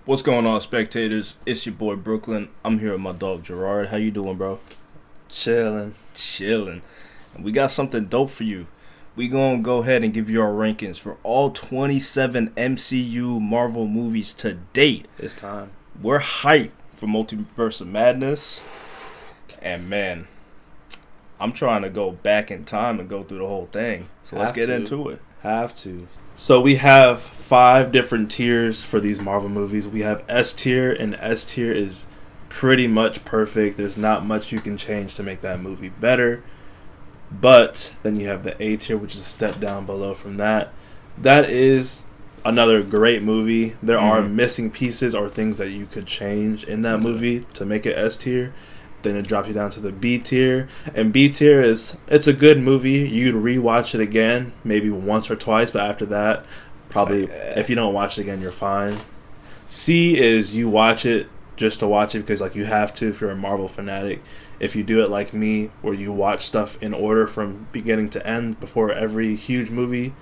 What's going on, spectators? It's your boy Brooklyn. I'm here with my dog Gerard. How you doing, bro? Chilling. And we got something dope for you. We gonna go ahead and give you our rankings for all 27 MCU Marvel movies to date. It's time. We're hyped for Multiverse of Madness. And man, I'm trying to go back in time and go through the whole thing. So let's get into it. Have to. So we have 5 different tiers for these Marvel movies. We have S tier, and S tier is pretty much perfect. There's not much you can change to make that movie better. But then you have the A tier, which is a step down below from that. That is another great movie. There are missing pieces or things that you could change in that movie to make it S tier. Then it drops you down to the B tier. And B tier it's a good movie. You'd rewatch it again, maybe once or twice, but after that, probably if you don't watch it again, you're fine. C is you watch it just to watch it because like you have to if you're a Marvel fanatic. If you do it like me, where you watch stuff in order from beginning to end before every huge movie,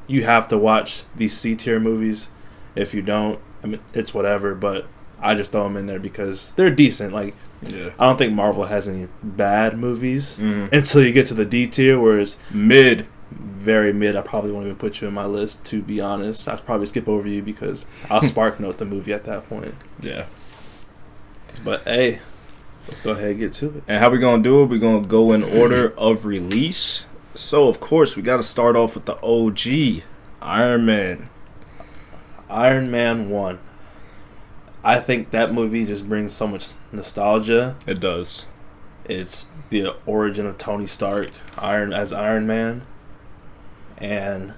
you have to watch these C tier movies. If you don't, I mean, it's whatever, but I just throw them in there because they're decent. Like, Yeah. I don't think Marvel has any bad movies until you get to the D tier, where it's Mid. very mid. I probably won't even put you in my list, to be honest. I'll probably skip over you because I'll spark note the movie at that point. Yeah. But hey, let's go ahead and get to it. And how we gonna do it? We're gonna go in order of release. So of course we gotta start off with the OG, Iron Man. Iron Man 1. I think that movie just brings so much nostalgia. It does. It's the origin of Tony Stark as Iron Man. And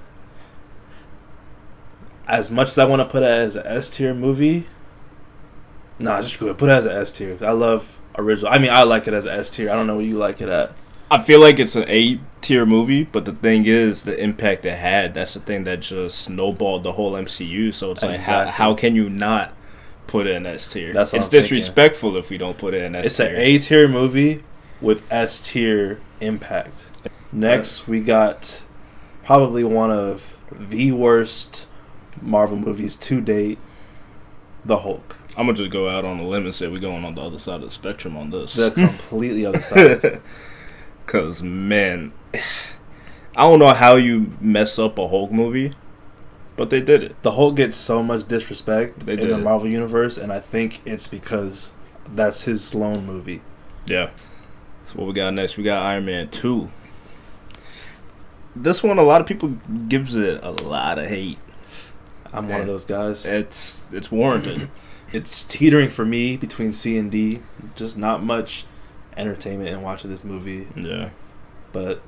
as much as I want to put it as an S tier movie, just go ahead, put it as an S tier. I love original. I mean, I like it as an S tier. I don't know what you like it at. I feel like it's an A tier movie, but the thing is the impact it had. That's the thing that just snowballed the whole MCU. So it's like how can you not put it in S tier? That's what it's I'm disrespectful thinking. If we don't put it in S It's tier. an A tier movie with S tier impact. Next, we got probably one of the worst Marvel movies to date, The Hulk. I'm gonna just go out on a limb and say we're going on the other side of the spectrum on this. The completely other side. Cause man, I don't know how you mess up a Hulk movie, but they did it. The Hulk gets so much disrespect in the it. Marvel universe, and I think it's because that's his lone movie. Yeah. So what we got next? We got Iron Man 2. This one, a lot of people gives it a lot of hate. I'm one of those guys. It's warranted. It's teetering for me between C and D. Just not much entertainment in watching this movie. Yeah. But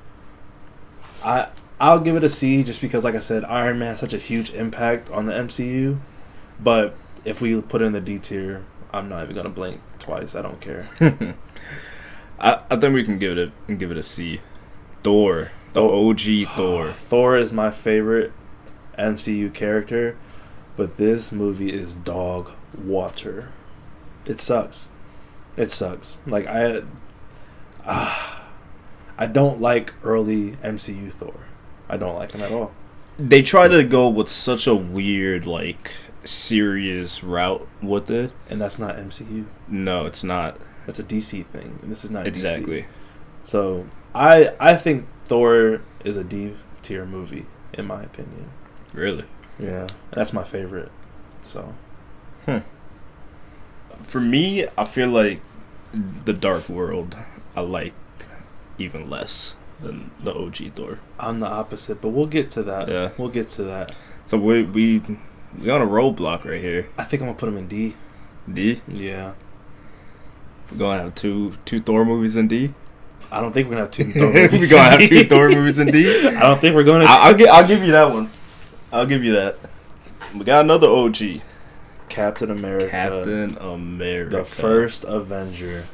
I'll give it a C just because, like I said, Iron Man has such a huge impact on the MCU. But if we put it in the D tier, I'm not even gonna blink twice. I don't care. I think we can give it a C. Thor, the OG Thor. Thor is my favorite MCU character, but this movie is dog water. It sucks. Like I don't like early MCU Thor. I don't like him at all. They try to go with such a weird, like, serious route with it. And that's not MCU. No, it's not. That's a DC thing, and this is not Exactly. DC. So I think Thor is a D tier movie, in my opinion. Really? Yeah, that's my favorite. So, For me, I feel like the Dark World I like even less than the OG Thor. I'm the opposite, but we'll get to that. Yeah. We'll get to that. So we on a roadblock right here. I think I'm gonna put him in D. D? Yeah. We're gonna have two Thor movies in D. I don't think we're gonna have 2 Thor movies. We're gonna have 2 Thor movies in D. I don't think we're gonna. I'll give you that one. I'll give you that. We got another OG. Captain America. Captain America. The first Avenger.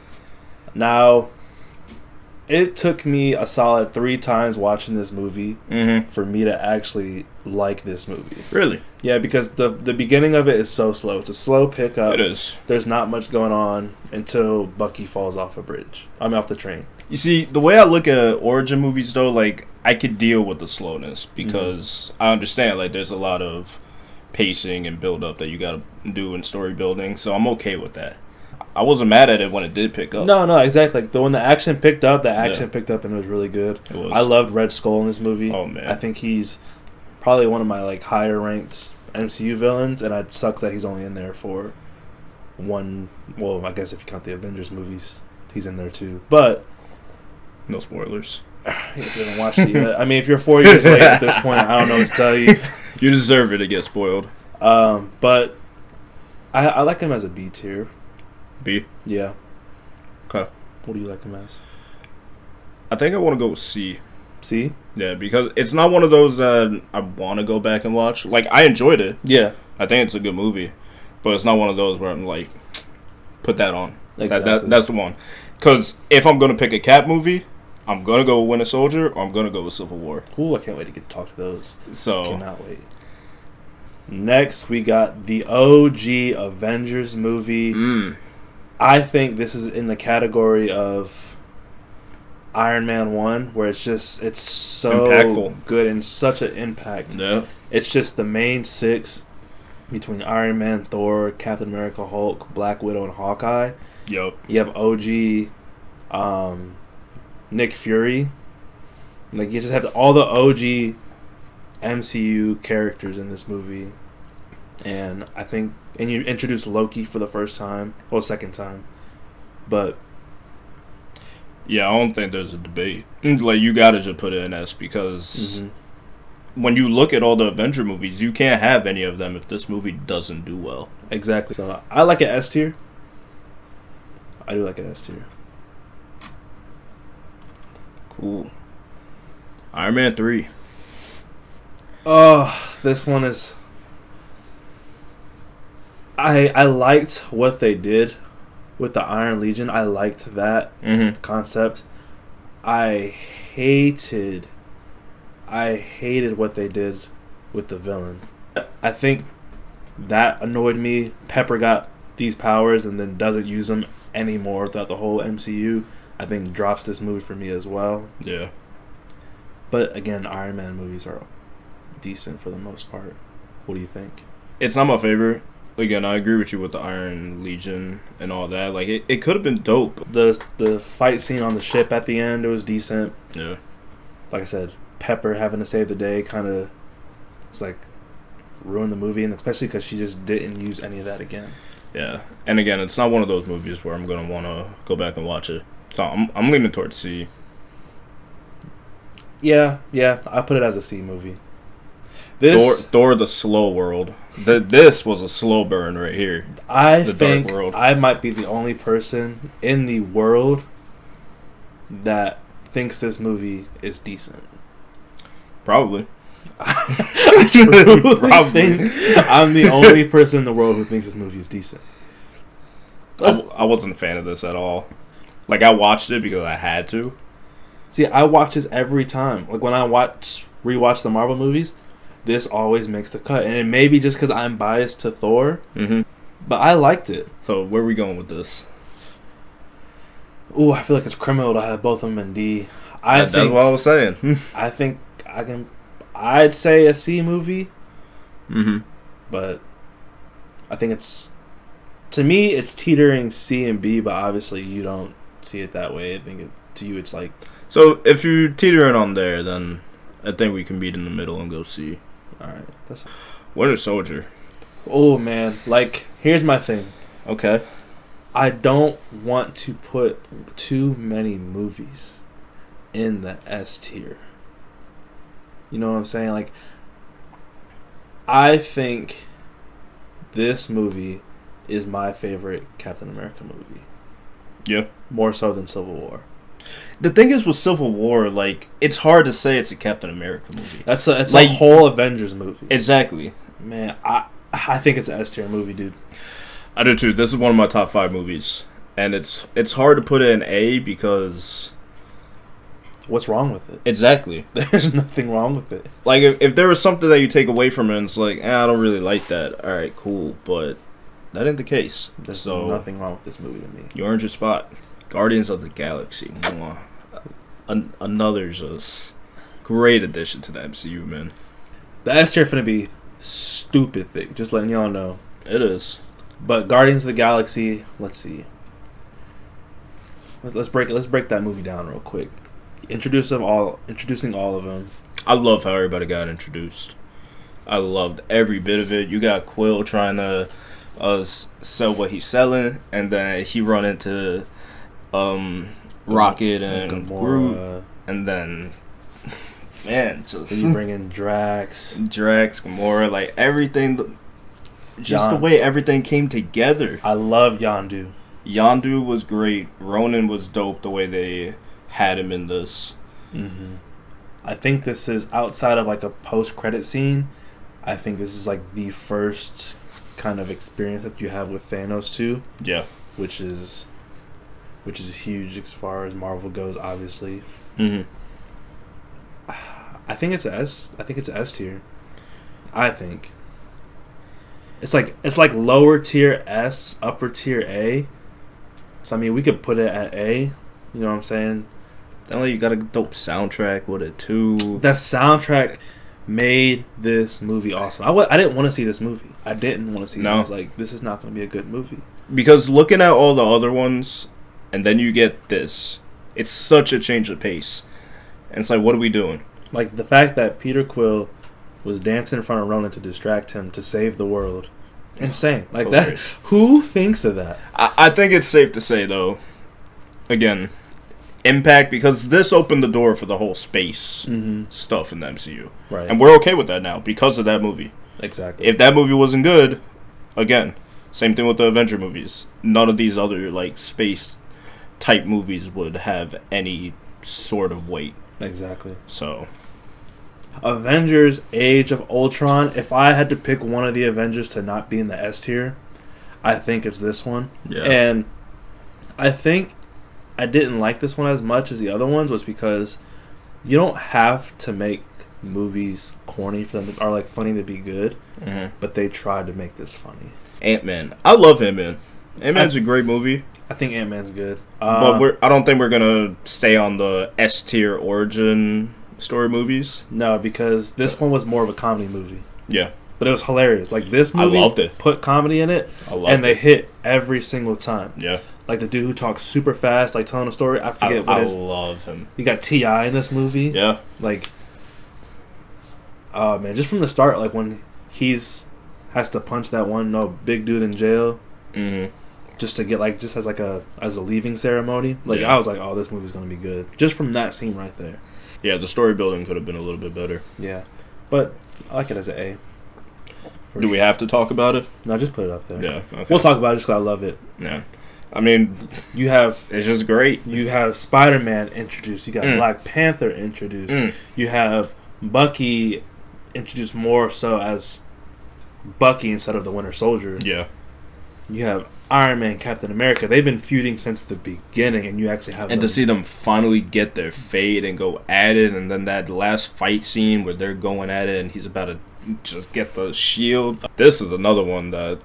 Now, it took me a solid 3 times watching this movie for me to actually like this movie. Really? Yeah, because the beginning of it is so slow. It's a slow pickup. It is. There's not much going on until Bucky falls off a bridge. I'm off the train. You see, the way I look at origin movies, though, like, I could deal with the slowness because I understand, like, there's a lot of pacing and build up that you got to do in story building. So I'm okay with that. I wasn't mad at it when it did pick up. No, exactly. Like, when the action picked up, picked up and it was really good. It was. I loved Red Skull in this movie. Oh, man. I think he's probably one of my like higher ranked MCU villains, and it sucks that he's only in there for one. Well, I guess if you count the Avengers movies, he's in there too. But no spoilers. If you haven't watched it yet, I mean, if you're 4 years late at this point, I don't know what to tell you. You deserve it to get spoiled. But I like him as a B tier. B? Yeah. Okay. What do you like him as? I think I want to go with C. C? Yeah, because it's not one of those that I want to go back and watch. Like, I enjoyed it. Yeah. I think it's a good movie. But it's not one of those where I'm like, put that on. Exactly. That's the one. Because if I'm going to pick a Cap movie, I'm going to go with Winter Soldier or I'm going to go with Civil War. Cool, I can't wait to get to talk to those. So. Cannot wait. Next, we got the OG Avengers movie. I think this is in the category of Iron Man 1, where it's so impactful. Good and such an impact. Yeah. It's just the main six between Iron Man, Thor, Captain America, Hulk, Black Widow, and Hawkeye. Yup. You have OG Nick Fury. Like, you just have all the OG MCU characters in this movie. And I think, and you introduce Loki for the first time, well, second time, but yeah, I don't think there's a debate. Like, you gotta just put it in S because when you look at all the Avenger movies, you can't have any of them if this movie doesn't do well. Exactly. So I like it S tier. I do like it S tier. Cool. Iron Man 3. Oh, this one is. I liked what they did with the Iron Legion. I liked that concept. I hated what they did with the villain. I think that annoyed me. Pepper got these powers and then doesn't use them anymore throughout the whole MCU. I think drops this movie for me as well. Yeah. But again, Iron Man movies are decent for the most part. What do you think? It's not my favorite. Again, I agree with you with the Iron Legion and all that. Like, it could have been dope. The fight scene on the ship at the end, it was decent. Yeah. Like I said, Pepper having to save the day kind of was like ruined the movie, and especially because she just didn't use any of that again. Yeah. And again, it's not one of those movies where I'm going to want to go back and watch it. So I'm leaning towards C. Yeah, I put it as a C movie. Thor the Slow World. This was a slow burn right here. I think I might be the only person in the world that thinks this movie is decent. Probably. I truly think I'm the only person in the world who thinks this movie is decent. I wasn't a fan of this at all. Like, I watched it because I had to. See, I watch this every time. Like, when I rewatch the Marvel movies, this always makes the cut. And it may be just because I'm biased to Thor, but I liked it. So, where are we going with this? Ooh, I feel like it's criminal to have both of them in D. That's what I was saying. I think I'd say a C movie. But I think to me, it's teetering C and B, but obviously you don't see it that way. I think to you, it's like. So, if you're teetering on there, then I think we can meet in the middle and go C. Alright. Winter Soldier. Oh, man. Like, here's my thing. Okay. I don't want to put too many movies in the S tier. You know what I'm saying? Like, I think this movie is my favorite Captain America movie. Yeah. More so than Civil War. The thing is with Civil War, like, it's hard to say it's a Captain America movie. It's like, a whole Avengers movie. Exactly. Man, I think it's an S tier movie, dude. I do too. This is one of my top 5 movies, and it's hard to put it in A because. What's wrong with it? Exactly. There's nothing wrong with it. Like, if there was something that you take away from it, and it's like, I don't really like that. All right, cool, but that ain't the case. There's nothing wrong with this movie to me. You earned your spot. Guardians of the Galaxy. Another just great addition to the MCU, man. The S tier finna be stupid thick. Just letting y'all know. It is. But Guardians of the Galaxy, let's see. Let's break that movie down real quick. Introducing all of them. I love how everybody got introduced. I loved every bit of it. You got Quill trying to sell what he's selling, and then he run into Rocket and Groot, and then just you bring in Drax, Gamora, like everything. Just the way everything came together. I love Yondu. Yondu was great. Ronan was dope. The way they had him in this. Mm-hmm. I think this is outside of like a post-credit scene. I think this is like the first kind of experience that you have with Thanos too. Yeah, which is huge as far as Marvel goes, obviously. Mm-hmm. I think it's S tier. I think it's like lower tier S, upper tier A. So I mean, we could put it at A. You know what I'm saying? You got a dope soundtrack with it too. That soundtrack made this movie awesome. I didn't want to see this movie. I didn't want to see it. I was like, this is not going to be a good movie. Because looking at all the other ones, and then you get this, it's such a change of pace. And it's like, what are we doing? Like, the fact that Peter Quill was dancing in front of Ronan to distract him to save the world. Insane. Like, hilarious. That. Who thinks of that? I think it's safe to say, though, again, impact, because this opened the door for the whole space stuff in the MCU. Right. And we're okay with that now because of that movie. Exactly. If that movie wasn't good, again, same thing with the Avenger movies. None of these other, like, space type movies would have any sort of weight. Exactly. So, Avengers Age of Ultron, if I had to pick one of the Avengers to not be in the S tier, I think it's this one. Yeah. And I think I didn't like this one as much as the other ones was because you don't have to make movies corny for them or like funny to be good, but they tried to make this funny. Ant-Man. I love Ant-Man. Ant-Man's a great movie. I think Ant-Man's good. But I don't think we're going to stay on the S-tier origin story movies. No, because this one was more of a comedy movie. Yeah. But it was hilarious. Like, this movie I loved it. Put comedy in it, they hit every single time. Yeah. Like the dude who talks super fast, like telling a story. I forget what his... I love him. You got T.I. in this movie. Yeah. Like, oh man, just from the start, like when has to punch that one big dude in jail, just to get just as a leaving ceremony. Like, I was like, oh, this movie's gonna be good just from that scene right there. Yeah, the story building could have been a little bit better. Yeah, but I like it as an A. Do we have to talk about it? No, just put it up there. Yeah, okay. We'll talk about it just because I love it. Yeah. I mean, it's just great. You have Spider-Man introduced. You got Black Panther introduced. You have Bucky introduced more so as Bucky instead of the Winter Soldier. Yeah. You have Iron Man, Captain America. They've been feuding since the beginning, and you actually have to see them finally get their fate and go at it, and then that last fight scene where they're going at it, and he's about to just get the shield. This is another one that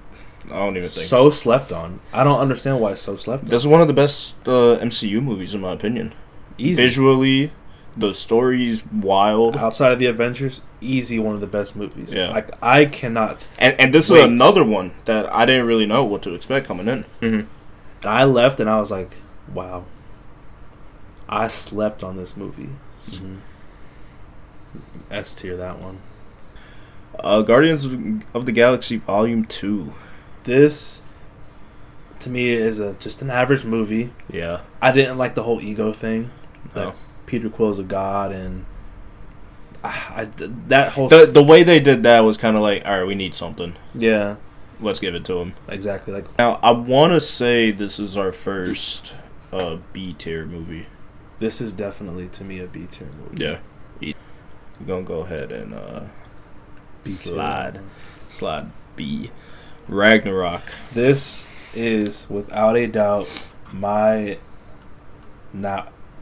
I don't even think so slept on. I don't understand why it's so slept on. This is one of the best MCU movies in my opinion. Easy. Visually, the story's wild. Outside of the Avengers, easy one of the best movies. Yeah. Like, I cannot. And this is another one that I didn't really know what to expect coming in. I left and I was like, wow. I slept on this movie. S tier, that one. Guardians of the Galaxy Volume 2. This, to me, is just an average movie. Yeah. I didn't like the whole ego thing. No. Like, Peter Quill's a god, and that whole... The way they did that was kind of like, all right, we need something. Yeah. Let's give it to him. Exactly. Like, now, I want to say this is our first B-tier movie. This is definitely, to me, a B-tier movie. Yeah. We're going to go ahead and slide B. Ragnarok. This is, without a doubt, my...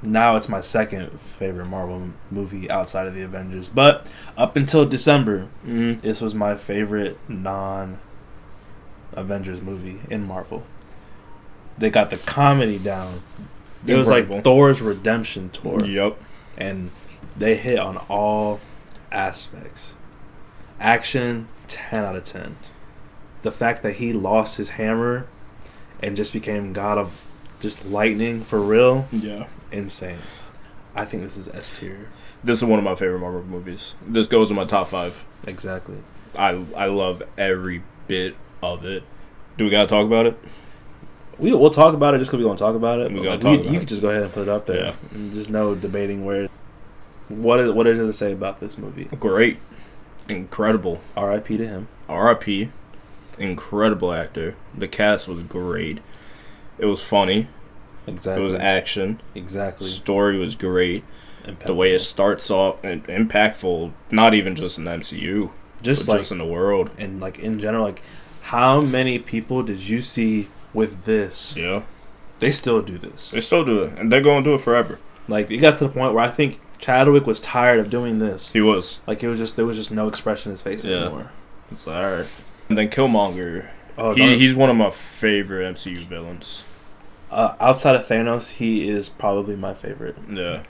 Now it's my second favorite Marvel movie outside of the Avengers. But up until December, this was my favorite non-Avengers movie in Marvel. They got the comedy down. It was like Thor's redemption tour. Yep. And they hit on all aspects. Action, 10 out of 10. The fact that he lost his hammer and just became god of just lightning for real. Yeah. Insane. I think this is S tier. This is one of my favorite Marvel movies. This goes in my top 5. Exactly. I love every bit of it. Do we gotta talk about it? We'll talk about it just because we're gonna talk about it. You could just go ahead and put it up there. Yeah. There's no debating where. What is it to say about this movie? Great, incredible. R.I.P. to him. R.I.P. Incredible actor. The cast was great. It was funny. Exactly. It was action. Exactly. Story was great. Impeccable. The way it starts off and impactful. Not even just in the MCU, just in the world and like in general. Like, how many people did you see with this? Yeah, they still do this. They still do it, and they're gonna do it forever. Like, it got to the point where I think Chadwick was tired of doing this. He was. Like, there was just no expression in his face anymore. It's like, all right. And then Killmonger. He's one of my favorite MCU villains. Outside of Thanos, he is probably my favorite. Yeah.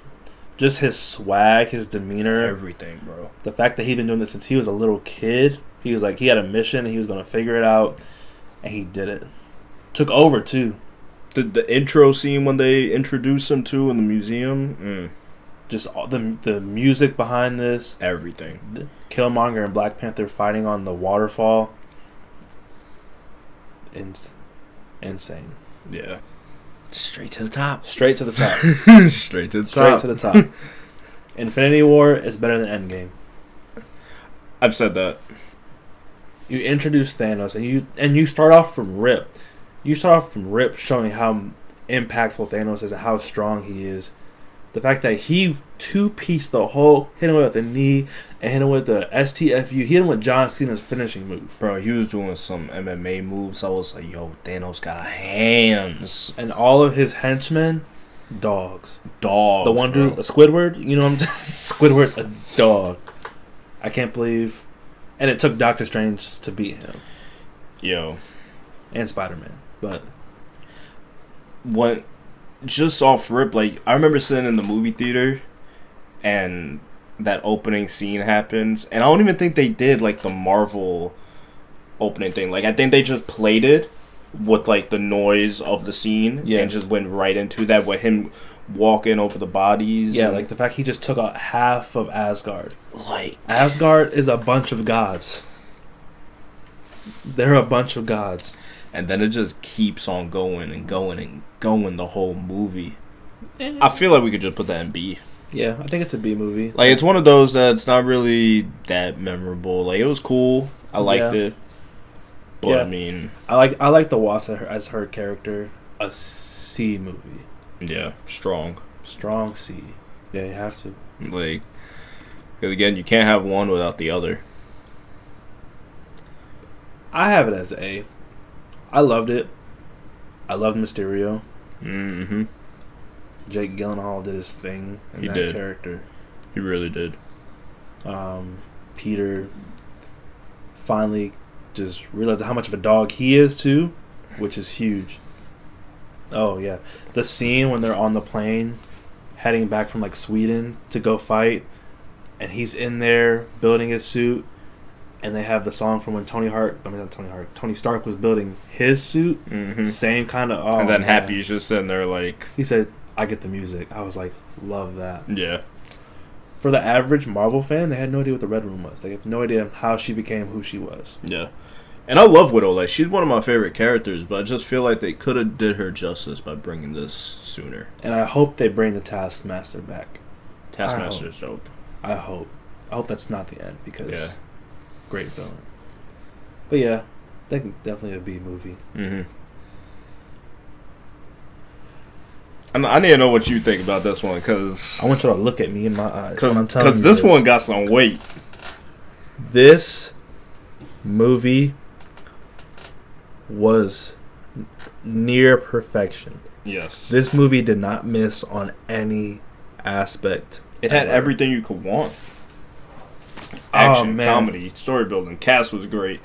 Just his swag, his demeanor. Everything, bro. The fact that he'd been doing this since he was a little kid. He was like, he had a mission, and he was going to figure it out. And he did it. Took over, too. The intro scene when they introduced him to in the museum. Just all the music behind this. Everything. Killmonger and Black Panther fighting on the waterfall. Insane. Yeah. Straight to the top. Straight to the top. Straight to the top. Straight to the top. Infinity War is better than Endgame. I've said that. You introduce Thanos and you start off from rip. You start off from rip showing how impactful Thanos is and how strong he is. The fact that he two-pieced the Hulk, hit him with the knee, and hit him with the STFU, hit him with John Cena's finishing move. Bro, he was doing some MMA moves. I was like, yo, Thanos got hands. And all of his henchmen, dogs. Dogs, the one dude, a Squidward, you know what I'm saying? Squidward's a dog. I can't believe. And it took Doctor Strange to beat him. Yo. And Spider-Man. But what, just off rip, like, I remember sitting in the movie theater and that opening scene happens, and I don't even think they did like the Marvel opening thing. Like, I think they just played it with like the noise of the scene, and just went right into that with him walking over the bodies. Yeah, like the fact he just took out half of Asgard. Like, Asgard is a bunch of gods. They're a bunch of gods. And then it just keeps on going and going and going the whole movie. I feel like we could just put that in B. Yeah, I think it's a B movie. Like, it's one of those that's not really that memorable. Like, it was cool. I liked it. But, yeah. I mean, I like the watch as her character. A C movie. Yeah, strong C. Yeah, you have to. Like, because again, you can't have one without the other. I have it as A. I loved it. I loved Mysterio. Mm-hmm. Jake Gyllenhaal did his thing in that character. He really did. Peter finally just realized how much of a dog he is too, which is huge. Oh yeah, the scene when they're on the plane heading back from like Sweden to go fight, and he's in there building his suit, and they have the song from when Tony Stark was building his suit. Mm-hmm. Same kind of. Oh, and then Happy's just sitting there like, he said, "I get the music." I was like, love that. Yeah. For the average Marvel fan, they had no idea what the Red Room was. They have no idea how she became who she was. Yeah. And I love Widow. Like, she's one of my favorite characters, but I just feel like they could have did her justice by bringing this sooner. And I hope they bring the Taskmaster back. Taskmaster's dope. I hope that's not the end, because great villain. But yeah, they can definitely a B movie. Mm-hmm. I need to know what you think about this one, because I want you to look at me in my eyes. Because this one got some weight. This movie was near perfection. Yes. This movie did not miss on any aspect. It had everything you could want. Action, comedy, story building, cast was great.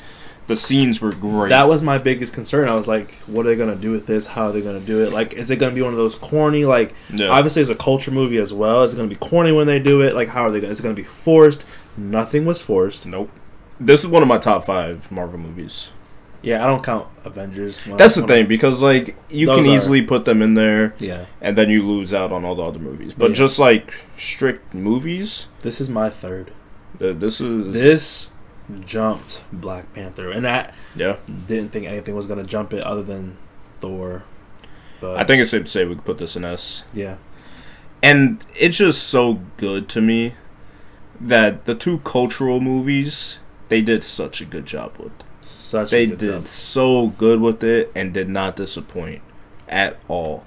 The scenes were great. That was my biggest concern. I was like, what are they going to do with this? How are they going to do it? Like, is it going to be one of those corny, like, obviously it's a culture movie as well. Is it going to be corny when they do it? Like, how are they going to, is it going to be forced? Nothing was forced. Nope. This is one of my top 5 Marvel movies. Yeah, I don't count Avengers. That's the thing, because like you can easily put them in there, yeah, and then you lose out on all the other movies. But just like strict movies, this is my third. This jumped Black Panther, and I didn't think anything was gonna jump it other than Thor. But I think it's safe to say we could put this in S. Yeah, and it's just so good to me that the 2 cultural movies they did such a good job with. They did so good with it and did not disappoint at all.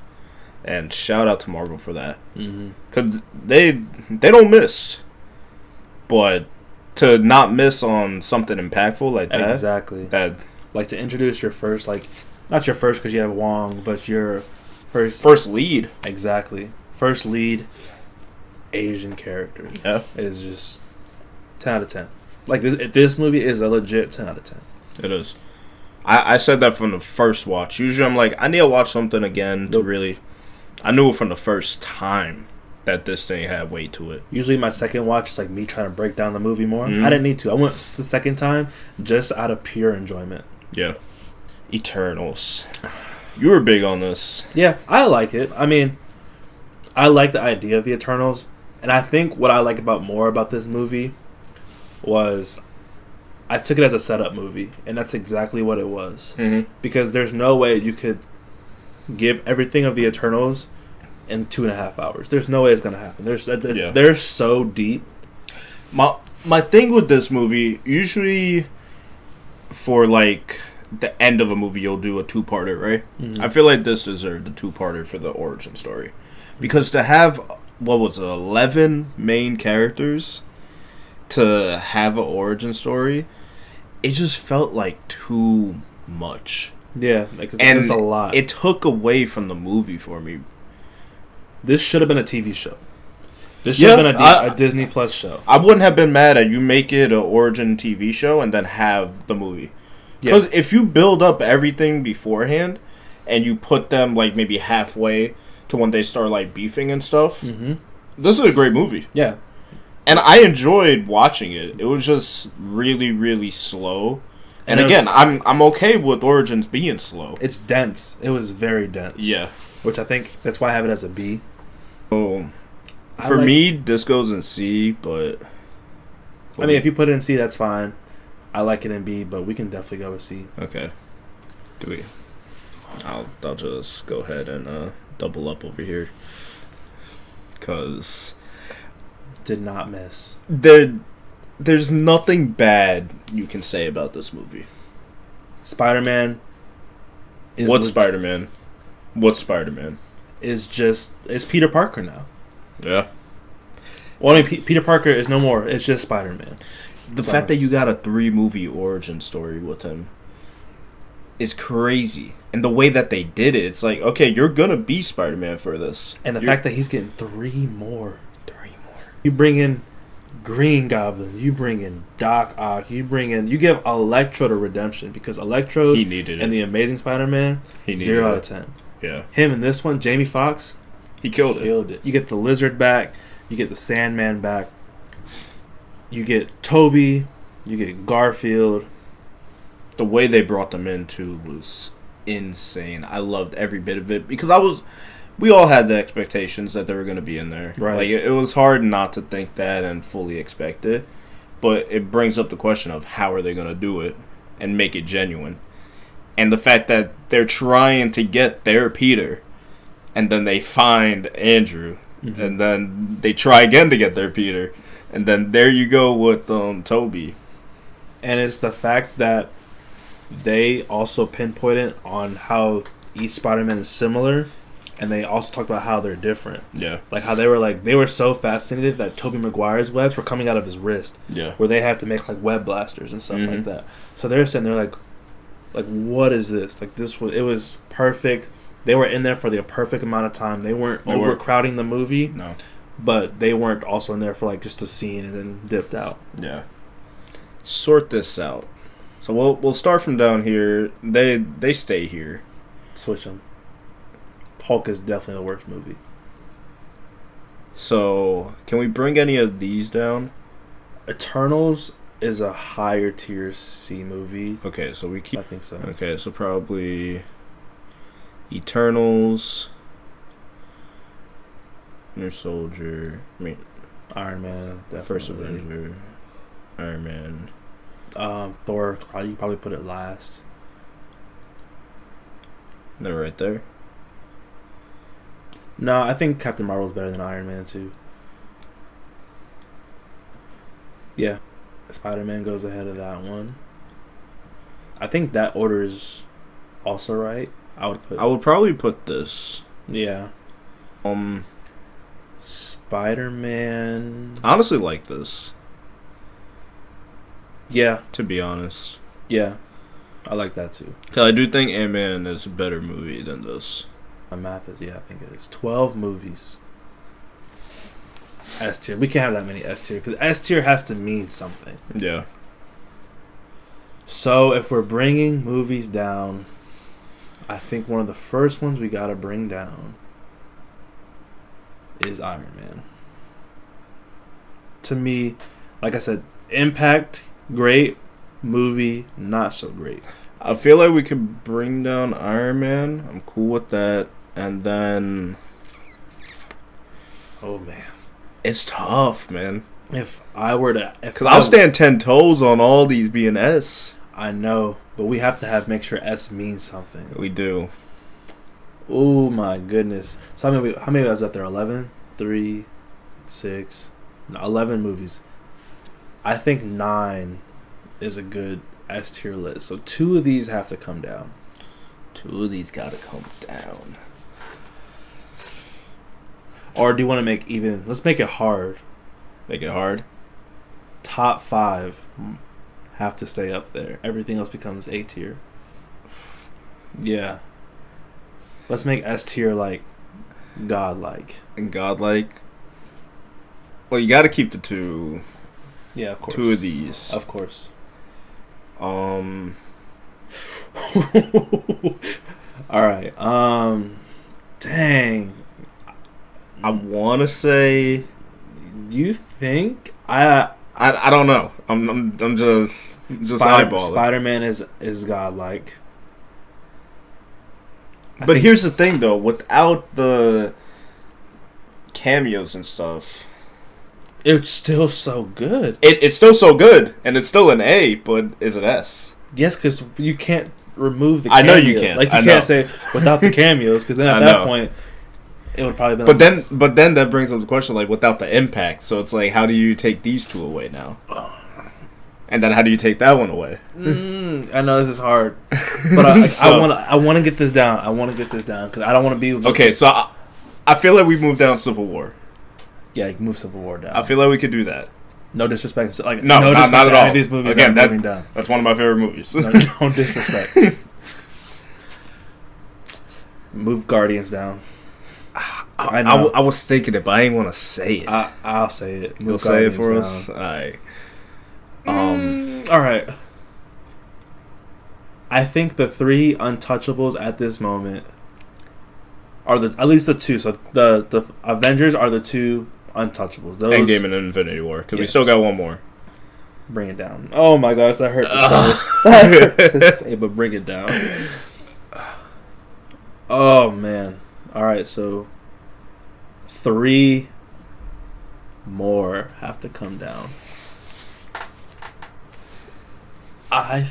And shout out to Marvel for that. Because they don't miss. But to not miss on something impactful like that. Exactly. That, like to introduce your first, like, not your first because you have Wong, but your first lead. Exactly. First lead Asian character. Yeah. Is just 10 out of 10. Like, this movie is a legit 10 out of 10. It is. I said that from the first watch. Usually I'm like, I need to watch something again to really... I knew it from the first time that this thing had weight to it. Usually my second watch is like me trying to break down the movie more. I didn't need to. I went the second time just out of pure enjoyment. Yeah. Eternals. You were big on this. Yeah, I like it. I mean, I like the idea of the Eternals. And I think what I like more about this movie was... I took it as a setup movie, and that's exactly what it was. Because there's no way you could give everything of the Eternals in 2.5 hours. There's no way it's gonna happen. They're so deep. My thing with this movie, usually for like the end of a movie, you'll do a 2-parter, right? I feel like this deserved a 2-parter for the origin story, because to have 11 main characters to have an origin story, it just felt like too much. Yeah, and it's a lot. It took away from the movie for me. This should have been a TV show. This should have been a Disney Plus show. I wouldn't have been mad at you make it an origin TV show and then have the movie. Because if you build up everything beforehand and you put them like maybe halfway to when they start like beefing and stuff, this is a great movie. Yeah. And I enjoyed watching it. It was just really, really slow. And again, I'm okay with Origins being slow. It's dense. It was very dense. Yeah. Which I think that's why I have it as a B. Oh, for me, this goes in C, but... I mean, if you put it in C, that's fine. I like it in B, but we can definitely go with C. Okay. I'll just go ahead and double up over here. Because... Did not miss. There's nothing bad you can say about this movie. Spider-Man. What's Spider-Man? What's Spider-Man? It's Peter Parker now. Yeah. Well, I mean, Peter Parker is no more. It's just Spider-Man. The fact that you got a 3-movie origin story with him is crazy. And the way that they did it, it's like, okay, you're gonna be Spider-Man for this. And the fact that he's getting 3 more. You bring in Green Goblin, you bring in Doc Ock, you give Electro to redemption, because Electro he needed and the Amazing Spider-Man, 0 out of 10. Yeah. Him in this one, Jamie Foxx, he killed it. You get the Lizard back, you get the Sandman back, you get Toby, you get Garfield. The way they brought them in too was insane. I loved every bit of it, because we all had the expectations that they were going to be in there. Right. Like, it was hard not to think that and fully expect it. But it brings up the question of how are they going to do it and make it genuine. And the fact that they're trying to get their Peter, and then they find Andrew, and then they try again to get their Peter, and then there you go with Toby. And it's the fact that they also pinpointed on how each Spider-Man is similar. And they also talked about how they're different. Yeah. Like how they were so fascinated that Tobey Maguire's webs were coming out of his wrist. Yeah. Where they have to make like web blasters and stuff like that. So they're sitting there like what is this? Like it was perfect. They were in there for the perfect amount of time. They weren't overcrowding the movie. No. But they weren't also in there for like just a scene and then dipped out. Yeah. Sort this out. So we'll start from down here. They stay here. Switch them. Hulk is definitely the worst movie. So, can we bring any of these down? Eternals, is a higher tier C movie. Okay, so we keep. I think so. Okay, so probably Eternals, Winter Soldier. I mean, Iron Man, definitely. First Avenger, Iron Man. Thor. You probably put it last. They're right there. No, I think Captain Marvel is better than Iron Man too. Yeah, Spider-Man goes ahead of that one. I think that order is also right. I would probably put this. Yeah. Spider-Man. I honestly like this. Yeah. To be honest. Yeah. I like that too. Cause I do think Ant-Man is a better movie than this. My math is, I think it is 12 movies. S tier. We can't have that many S tier because S tier has to mean something. Yeah. So if we're bringing movies down, I think one of the first ones we gotta bring down is Iron Man. To me, like I said, impact, great. Movie, not so great. I feel like we could bring down Iron Man. I'm cool with that. And then... Oh, man. It's tough, man. If I were to... Because I'll stand 10 toes on all these being S. I know, but we have to make sure S means something. We do. Oh, my goodness. So how many was that there? 11? 3, 6... No, 11 movies. I think 9 is a good S tier list. So 2 of these have to come down. 2 of these gotta come down. Or do you want to make even... Let's make it hard. Make it hard? Top 5 have to stay up there. Everything else becomes A tier. Yeah. Let's make S tier like godlike. And godlike? Well, you gotta keep the 2. Yeah, of course. 2 of these. Of course. All right. Dang. I want to say. You think I don't know. I'm just eyeballing. Spider-Man is godlike. But here's the thing, though. Without the cameos and stuff, it's still so good. It's still so good, and it's still an A. But is it S? Yes, because you can't remove the cameos. I know you can't. Like, you can't say without the cameos, because then at that point, it would probably be. But then that brings up the question, like, without the impact. So it's like, how do you take these 2 away now? And then how do you take that one away? I know this is hard, but I want to get this down. I want to get this down because I don't want to be. Okay, so I feel like we moved down Civil War. Yeah, you can move Civil War down. I feel like we could do that. No disrespect. Like, no disrespect not at all. These movies again, moving down. That's one of my favorite movies. No disrespect. Move Guardians down. I was thinking it, but I didn't want to say it. I'll say it. You'll say it for us? All right. All right. I think the 3 untouchables at this moment are at least the 2. So the Avengers are the 2 untouchables. Those, Endgame and Infinity War, because we still got one more. Bring it down. Oh my gosh, that hurt to say. That hurt to say, but bring it down. Oh man. All right, so 3 more have to come down. I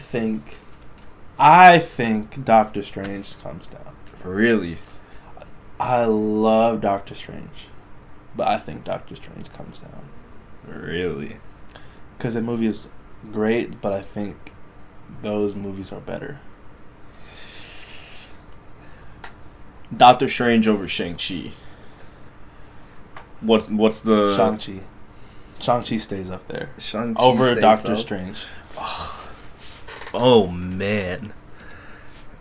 think Doctor Strange comes down. Really? I love Doctor Strange, but I think Doctor Strange comes down. Really? Because the movie is great, but I think those movies are better. Doctor Strange over Shang-Chi. What's the... Shang-Chi. Shang-Chi stays up there. Shang-Chi over Doctor Strange. Oh, man.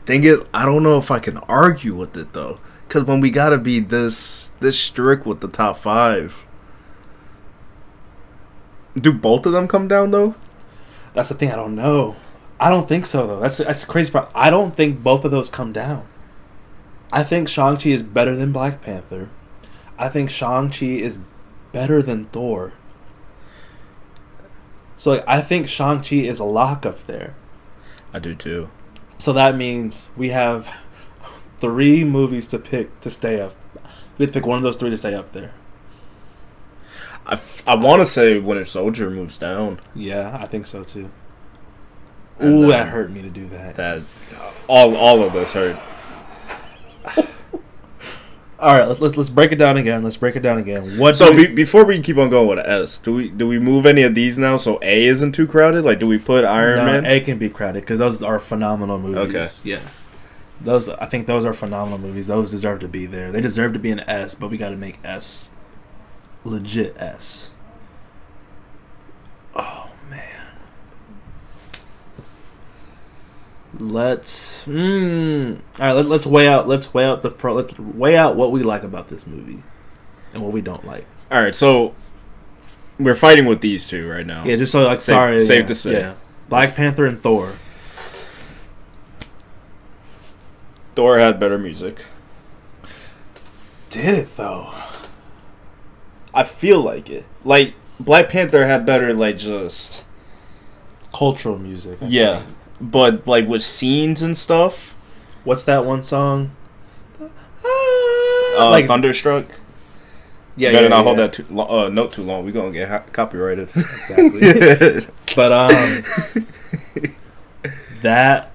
Thing is, I don't know if I can argue with it, though. Because when we gotta be this strict with the top 5. Do both of them come down, though? That's the thing, I don't know. I don't think so, though. That's a crazy part. I don't think both of those come down. I think Shang-Chi is better than Black Panther. I think Shang-Chi is better than Thor. So like, I think Shang-Chi is a lock up there. I do too. So that means we have 3 movies to pick to stay up. We have to pick one of those 3 to stay up there. I want to say Winter Soldier moves down. Yeah, I think so too. And Ooh, that hurt me to do that. That all of this hurt. All right, let's break it down again. What? So before we keep on going with S, do we move any of these now so A isn't too crowded? Like, do we put Iron Man? A can be crowded because those are phenomenal movies. Okay. Yeah. I think those are phenomenal movies. Those deserve to be there. They deserve to be an S, but we got to make S legit S. Oh man. Let's all right. Let's weigh out what we like about this movie and what we don't like. All right, so we're fighting with these 2 right now. Yeah, just so like safe to say. Yeah. Black Panther and Thor. Thor had better music. Did it though? I feel like it. Like Black Panther had better like just cultural music. I think. But like with scenes and stuff. What's that one song? Like Thunderstruck. Yeah, better not hold that note too long. We're gonna get copyrighted. Exactly. But that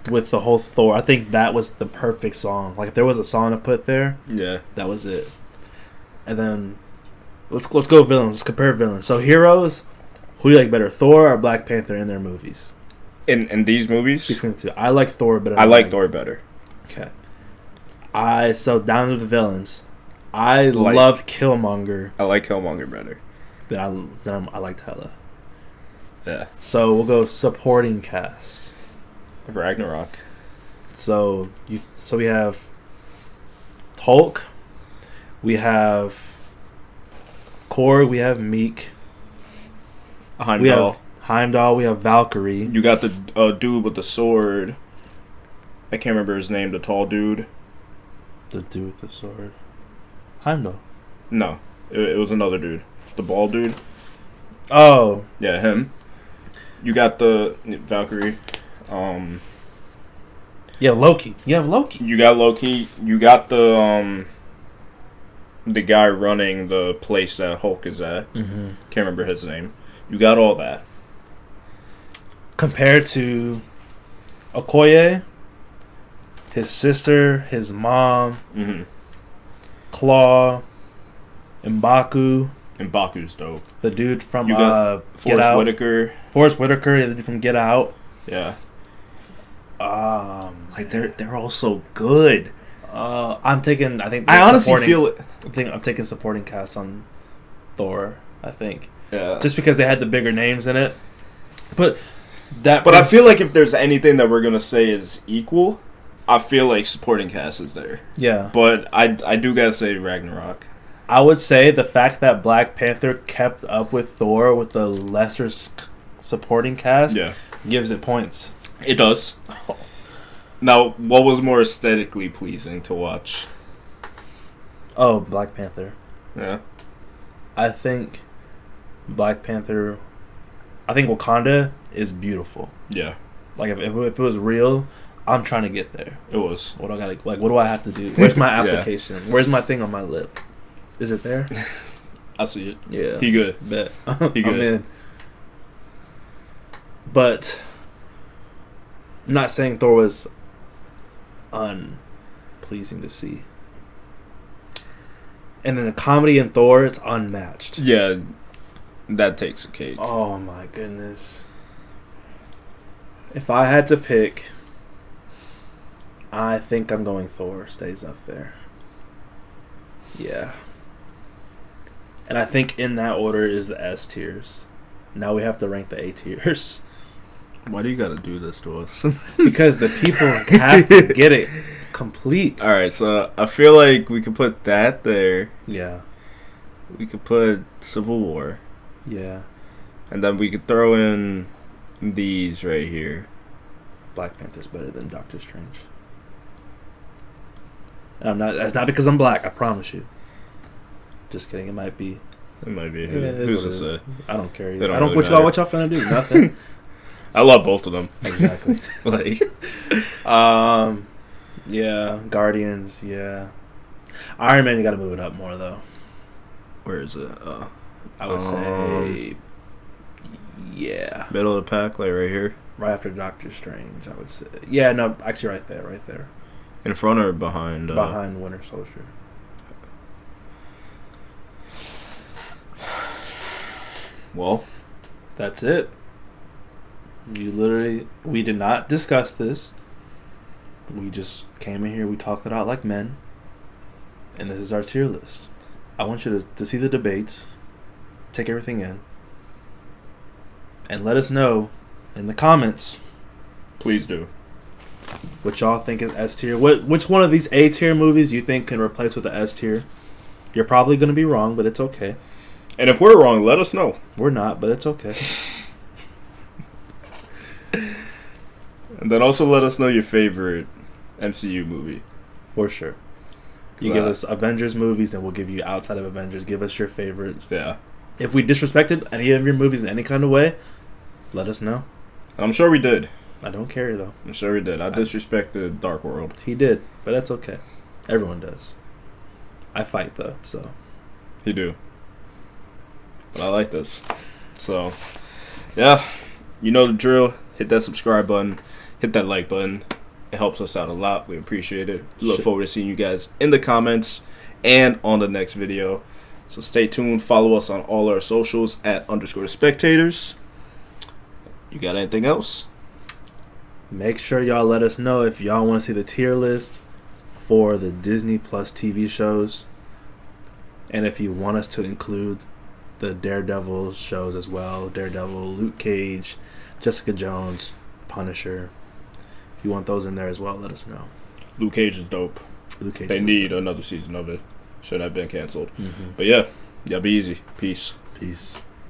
with the whole Thor, I think that was the perfect song. Like if there was a song to put there, yeah, that was it. And then let's go villains. Let's compare villains. So heroes, who do you like better, Thor or Black Panther in their movies? In these movies, between the 2, I like Thor better. I like Thor better. Okay. So down to the villains. I loved Killmonger. I like Killmonger better. I liked Hela. Yeah. So we'll go supporting cast. Ragnarok. So we have Hulk. We have Korg. We have Meek. Heimdall. We have Heimdall. We have Valkyrie. You got the dude with the sword. I can't remember his name. The tall dude. The dude with the sword. Heimdall. No, it was another dude. The bald dude. Oh. Yeah, him. You got the Valkyrie. Yeah, Loki. You have Loki. You got Loki. You got the guy running the place that Hulk is at. Mm-hmm. Can't remember his name. You got all that. Compared to Okoye, his sister, his mom, Mm-hmm. Claw, M'Baku. M'Baku's dope. The dude from you got Get Out. Forrest Whitaker, the dude from Get Out. Yeah. Like they're all so good. I think I honestly feel it. I'm taking supporting cast on Thor. I think. Yeah. Just because they had the bigger names in it, but I feel like if there's anything that we're gonna say is equal, I feel like supporting cast is there. Yeah. But I do gotta say Ragnarok. I would say the fact that Black Panther kept up with Thor with the lesser supporting cast gives it points. It does. Now, what was more aesthetically pleasing to watch? Oh, Black Panther. Yeah. I think Black Panther... I think Wakanda is beautiful. Yeah. Like, if it was real, I'm trying to get there. It was. What do I have to do? Where's my application? Where's my thing on my lip? Is it there? I see it. Yeah. He good. Bet. He good. I'm in. But... I'm not saying Thor was unpleasing to see. And then the comedy in Thor is unmatched. Yeah, that takes a cake. Oh my goodness. If I had to pick, I think I'm going Thor stays up there. Yeah. And I think in that order is the S tiers. Now we have to rank the A tiers. Why do you gotta do this to us? Because the people have to get it complete. Alright, so I feel like we could put that there. Yeah. We could put Civil War. Yeah. And then we could throw in these right here. Black Panther's better than Doctor Strange. And that's not because I'm black, I promise you. Just kidding, it might be. It might be. Yeah, Who's to say? I don't care. They don't I don't. really What y'all finna do? Nothing. I love both of them. Exactly. Like, yeah, Guardians. Yeah, Iron Man. You got to move it up more though. where is it? I would say, yeah, Middle of the pack, like right here. right after Doctor Strange. I would say, yeah, no, actually, right there, In front or behind? behind Winter Soldier. Well, That's it. We did not discuss this. We just came in here, we talked it out like men. And this is our tier list. I want you to see the debates, take everything in, and let us know in the comments please do. what y'all think is S tier. Which one of these A tier movies you think can replace with the S tier? You're probably going to be wrong, but it's okay. And if we're wrong, let us know. We're not, but it's okay. And then also let us know your favorite MCU movie. For sure. You give us Avengers movies, and we'll give you outside of Avengers. Give us your favorites. Yeah. If we disrespected any of your movies in any kind of way, let us know. And I'm sure we did. I don't care, though. I'm sure we did. I disrespected Dark World. He did, but that's okay. Everyone does. I fight, though, so. You do. But I like this. So, yeah. You know the drill. Hit that subscribe button. Hit that like button. It helps us out a lot. We appreciate it. Look forward to seeing you guys in the comments and on the next video. So stay tuned. Follow us on all our socials at _spectators. You got anything else? Make sure y'all let us know if y'all want to see the tier list for the Disney Plus TV shows. And if you want us to include the Daredevil shows as well. Daredevil, Luke Cage, Jessica Jones, Punisher. If you want those in there as well, let us know. Luke Cage is dope. Luke Cage. They need another season of it. Should have been canceled. Mm-hmm. But yeah, y'all be easy. Peace. Peace.